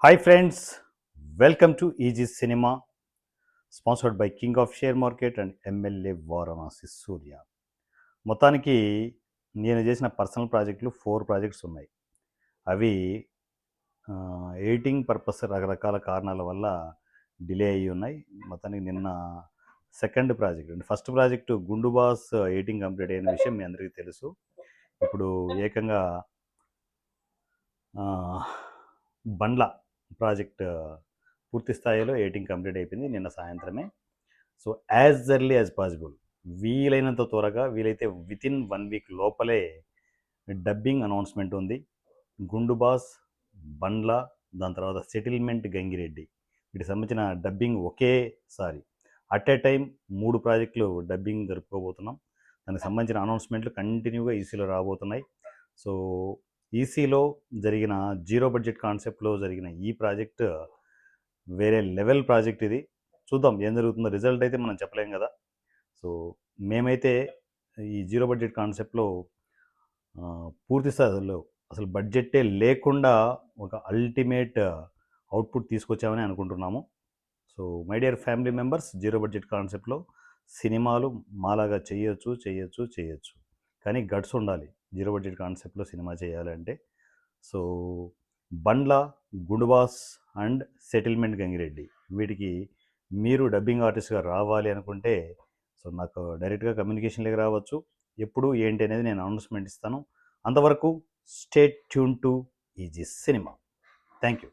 Hi friends, welcome to EG Cinema, sponsored by King of Share Market and MLA Varanasi సూర్య. మొత్తానికి నేను చేసిన personal ప్రాజెక్టులు 4 projects ఉన్నాయి. అవి ఎడిటింగ్ పర్పస్ రకరకాల కారణాల వల్ల డిలే అయ్యి ఉన్నాయి. మొత్తానికి నిన్న సెకండ్ ప్రాజెక్ట్ అంటే ఫస్ట్ ప్రాజెక్టు గుండు బాస్ ఎడిటింగ్ కంప్లీట్ అయిన విషయం మీ అందరికీ తెలుసు. ఇప్పుడు ఏకంగా బండ్ల ప్రాజెక్ట్ పూర్తి స్థాయిలో ఎడిటింగ్ కంప్లీట్ అయిపోయింది నిన్న సాయంత్రమే. So as early as possible, వీలైనంత త్వరగా, వీలైతే వితిన్ 1 వీక్ లోపలే డబ్బింగ్ అనౌన్స్మెంట్ ఉంది. గుండు బాస్, బండ్ల, దాని తర్వాత సెటిల్మెంట్ గంగిరెడ్డి, వీటికి సంబంధించిన డబ్బింగ్ ఒకేసారి అట్ ఏ టైం 3 ప్రాజెక్టులు డబ్బింగ్ జరుపుకోబోతున్నాం. దానికి సంబంధించిన అనౌన్స్మెంట్లు కంటిన్యూగా ఈసీలో రాబోతున్నాయి. సో ఈసీలో జరిగిన జీరో బడ్జెట్ కాన్సెప్ట్లో జరిగిన ఈ ప్రాజెక్ట్ వేరే లెవెల్ ప్రాజెక్ట్. ఇది చూద్దాం ఏం జరుగుతుందో. రిజల్ట్ అయితే మనం చెప్పలేం కదా. సో మేమైతే ఈ జీరో బడ్జెట్ కాన్సెప్ట్లో పూర్తి స్థాయిలో అసలు బడ్జెట్టే లేకుండా ఒక అల్టిమేట్ అవుట్పుట్ తీసుకొచ్చామని అనుకుంటున్నాము. So my dear family members, zero budget కాన్సెప్ట్లో సినిమాలు మాలాగా చేయొచ్చు, కానీ గట్స్ ఉండాలి జీరో బడ్జెట్ కాన్సెప్ట్లో సినిమా చేయాలంటే. So Bandla, Gunduboss and settlement Gangireddy, వీటికి మీరు డబ్బింగ్ ఆర్టిస్ట్గా రావాలి అనుకుంటే సో నాకు డైరెక్ట్గా కమ్యూనికేషన్లోకి రావచ్చు. ఎప్పుడు ఏంటి అనేది నేను అనౌన్స్మెంట్ ఇస్తాను. అంతవరకు stay tune to easy cinema. Thank you.